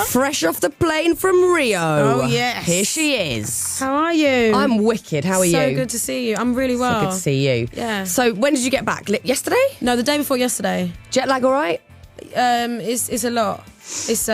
Fresh off the plane from Rio. Oh, yes. Here she is. How are you? I'm wicked. How are you? So good to see you. I'm really well. So good to see you. Yeah. So when did you get back? Yesterday? No, the day before yesterday. Jet lag all right? It's a lot. It's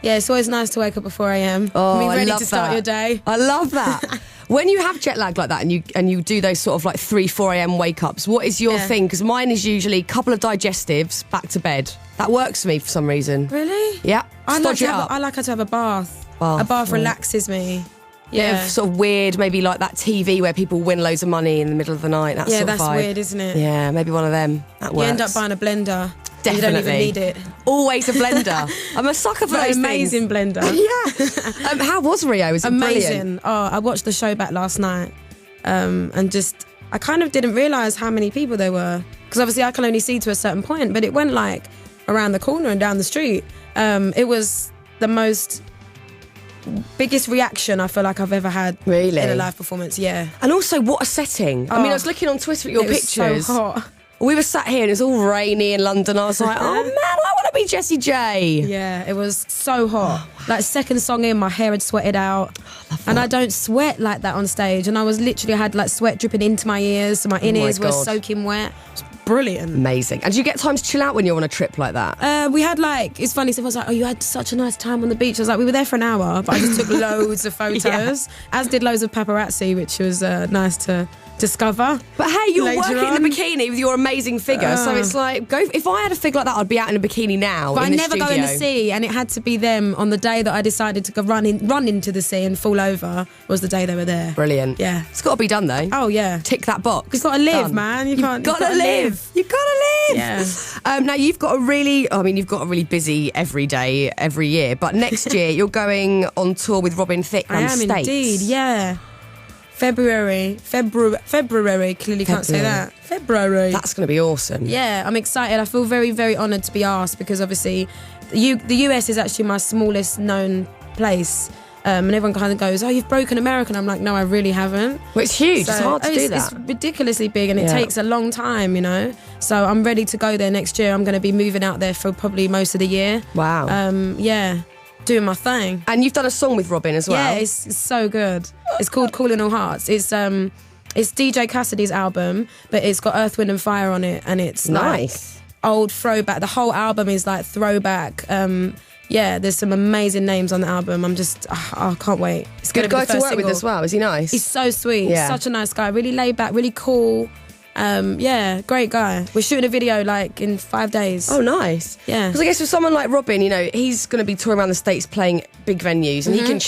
it's always nice to wake up at 4 a.m. Oh, Be ready I love to start that. your day. I love that. When you have jet lag like that and you do those sort of like 3-4 a.m. wake ups, what is your thing? Because mine is usually a couple of digestives, back to bed. That works for me for some reason. Really? Yeah. I like to Stodge have a bath. Bath, A bath right. relaxes me. Bit of sort of weird, maybe like that TV where people win loads of money in the middle of the night. That sort of that's vibe. weird, isn't it? Yeah, maybe one of them. That works. You end up buying a blender. Definitely. You don't even need it. Always a blender. I'm a sucker for those amazing things. blender. Yeah. How was Rio? Was it Amazing. brilliant? Oh, I watched the show back last night, and just I kind of didn't realise how many people there were, because obviously I can only see to a certain point, but it went like around the corner and down the street. It was the biggest reaction I feel like I've ever had in a live performance. Yeah. And also, what a setting. I mean, I was looking on Twitter at your pictures. It was so hot. We were sat here and it's all rainy in London. I was like, oh man, I want to be Jessie J. Yeah, it was so hot. Like second song in, my hair had sweated out. And I don't sweat like that on stage. And I had like sweat dripping into my ears. So my in-ears were soaking wet. It was brilliant. Amazing. And do you get time to chill out when you're on a trip like that? We had it's funny, someone was like, oh, you had such a nice time on the beach. I was like, we were there for an hour, but I just took loads of photos, as did loads of paparazzi, which was nice to discover. But hey, you're later working on. in the bikini with your amazing figure, so it's like, if I had a figure like that, I'd be out in a bikini now. But in I the never go in the sea, and it had to be them on the day that I decided to go run into the sea and fall over, was the day they were there. Brilliant. Yeah. It's got to be done though. Oh, yeah. Tick that box. You've got to live, Done. man. You've got to live. You've got to live. Yeah. Now, you've got a really busy every day, every year, but next year you're going on tour with Robin Thicke around the States. Indeed, yeah. February, clearly can't say that. February. That's going to be awesome. Yeah, I'm excited. I feel very, very honoured to be asked, because obviously the US is actually my smallest known place. And everyone kind of goes, oh, you've broken America. And I'm like, no, I really haven't. Well, it's huge. It's hard to do that. It's ridiculously big, and it takes a long time, you know. So I'm ready to go there next year. I'm going to be moving out there for probably most of the year. Wow. Yeah, doing my thing. And you've done a song with Robin as well. Yeah, it's so good. It's called Calling All Hearts. It's DJ Cassidy's album, but it's got Earth, Wind and Fire on it, and it's nice. Like old throwback. The whole album is like throwback. Yeah, there's some amazing names on the album. I can't wait. It's Good going to be guy the to first work with single. as well. Is he nice? He's so sweet. Yeah. Such a nice guy. Really laid back, really cool. Yeah, great guy. We're shooting a video like in 5 days. Oh, nice. Yeah. Because I guess with someone like Robin, you know, he's going to be touring around the States playing big venues, and he can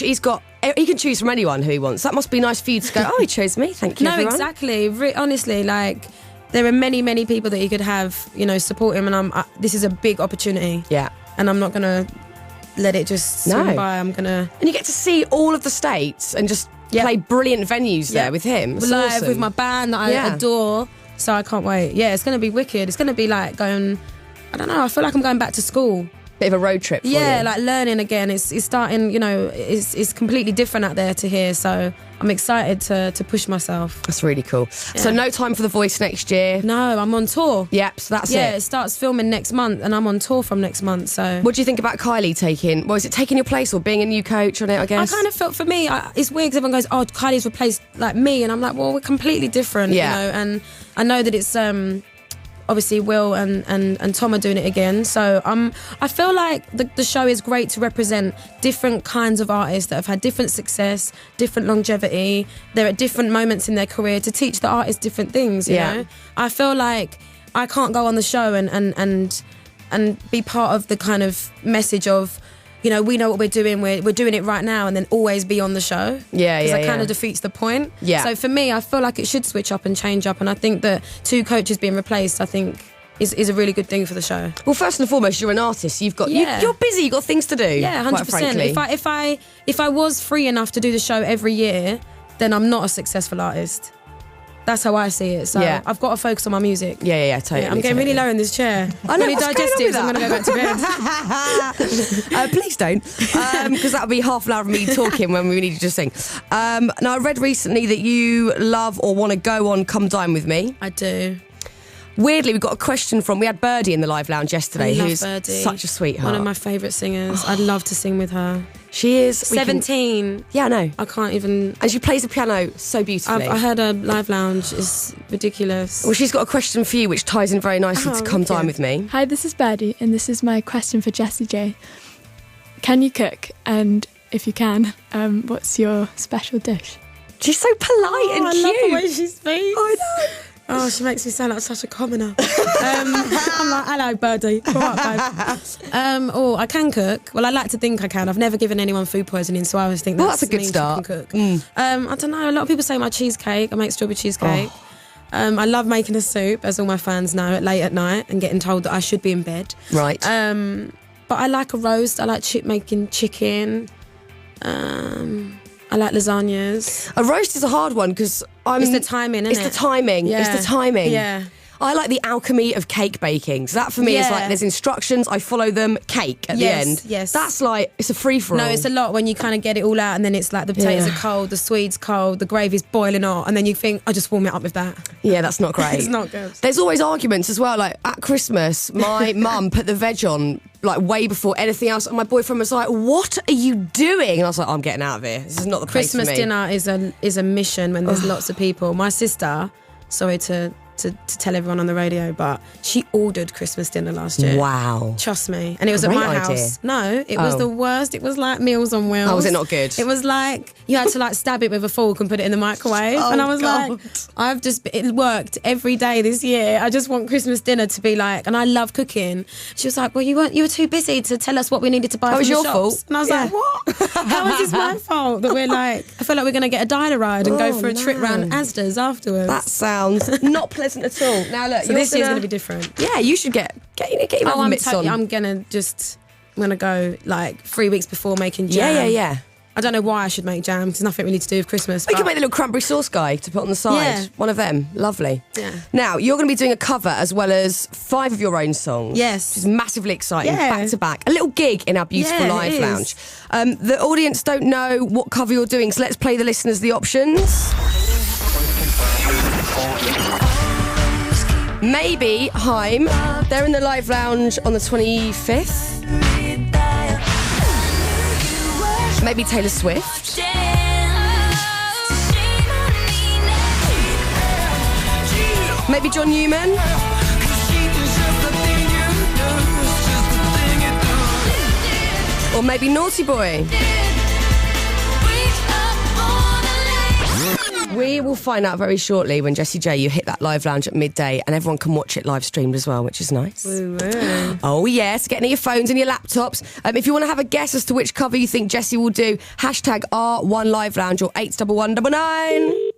choose from anyone who he wants. That must be nice for you to go, oh, he chose me. Thank you, No, everyone. exactly. Honestly, like, there are many, many people that you could have, you know, support him, and this is a big opportunity. Yeah. And I'm not going to let it just swim by. I'm going to... And you get to see all of the States and just play brilliant venues there with him. It's live awesome. with my band that I adore. So I can't wait. Yeah, it's going to be wicked. It's going to be like going... I don't know, I feel like I'm going back to school. Bit of a road trip for you. Like learning again. It's starting, you know, it's completely different out there to here. So I'm excited to push myself. That's really cool. Yeah. So no time for The Voice next year? No, I'm on tour. Yep, so that's it. Yeah, it starts filming next month, and I'm on tour from next month. So what do you think about Kylie taking... Well, is it taking your place or being a new coach on it, I guess? I kind of felt, for me, it's weird because everyone goes, oh, Kylie's replaced like me. And I'm like, well, we're completely different, you know. And I know that it's... obviously Will and Tom are doing it again, so I feel like the show is great to represent different kinds of artists that have had different success, different longevity. They're at different moments in their career, to teach the artists different things, you know. I feel like I can't go on the show and be part of the kind of message of, you know, we know what we're doing, we're doing it right now, and then always be on the show. Because that kind of defeats the point. So for me, I feel like it should switch up and change up, and I think that 2 coaches being replaced, I think, is a really good thing for the show. Well, first and foremost, you're an artist. You've got you're busy. You've got things to do. Yeah, 100%. If I was free enough to do the show every year, then I'm not a successful artist. That's how I see it. So I've got to focus on my music. Yeah, totally. I'm getting really low in this chair. I know, really digestives. I'm going to go back to bed. Please don't, because that'll be half an hour of me talking when we need to just sing. Now, I read recently that you love or want to go on Come Dine With Me. I do. Weirdly, we got a question from, we had Birdie in the live lounge yesterday, who's Birdie. such a sweetheart. One of my favourite singers. I'd love to sing with her. She is 17. Yeah, I know. I can't even. And she plays the piano so beautifully. I heard her live lounge is ridiculous. Well, she's got a question for you, which ties in very nicely to Come Dine With Me. Hi, this is Birdie, and this is my question for Jessie J. Can you cook? And if you can, what's your special dish? She's so polite and cute. I love the way she speaks. I know. Oh, she makes me sound like such a commoner. I'm like, hello, Birdie. All right, babe. I can cook. Well, I like to think I can. I've never given anyone food poisoning, so I always think that's a good means start. I can cook. I don't know. A lot of people say my cheesecake. I make strawberry cheesecake. I love making a soup, as all my fans know, late at night and getting told that I should be in bed. Right. But I like a roast. I like making chicken. I like lasagnas. A roast is a hard one because it's the timing, isn't it? It's the timing. Yeah. It's the timing. Yeah. I like the alchemy of cake baking. So that for me is like there's instructions, I follow them, cake at the end. Yes. That's like, it's a free-for-all. No, it's a lot when you kind of get it all out and then it's like the potatoes are cold, the swede's cold, the gravy's boiling hot, and then you think, I just warm it up with that. Yeah, that's not great. It's not good. There's always arguments as well. Like at Christmas, my mum put the veg on like way before anything else, and my boyfriend was like, "What are you doing?" And I was like, "I'm getting out of here. This is not the place Christmas for me." dinner is a mission when there's lots of people. My sister, sorry to tell everyone on the radio, but she ordered Christmas dinner last year. Wow. Trust me. And it was Great at my idea. house. No, it was the worst. It was like Meals on Wheels. Oh, was it not good? It was like you had to like stab it with a fork and put it in the microwave. And I was like, it worked every day this year. I just want Christmas dinner to be like, and I love cooking. She was like, well, you were too busy to tell us what we needed to buy from the your shops. fault. And I was like, what? How is this my fault that we're like, I feel like we're going to get a diner ride and go for a trip round Asda's afterwards. That sounds not pleasant at all. Now look, so this year's going to be different. Yeah, you should get your mitts on. I'm going to go like 3 weeks before making jam. Yeah. I don't know why I should make jam because nothing really to do with Christmas. We can make the little cranberry sauce guy to put on the side. Yeah. One of them. Lovely. Yeah. Now, you're going to be doing a cover as well as 5 of your own songs. Yes. Which is massively exciting. Yeah. Back to back. A little gig in our beautiful Yeah, live it lounge. The audience don't know what cover you're doing, so let's play the listeners the options. Maybe Haim. They're in the live lounge on the 25th. Maybe Taylor Swift. Maybe John Newman. Or maybe Naughty Boy. We will find out very shortly when Jessie J, you hit that live lounge at midday and everyone can watch it live streamed as well, which is nice. Woo-woo. Oh yes, get into your phones and your laptops. If you want to have a guess as to which cover you think Jessie will do, hashtag R1 Live Lounge or 81199.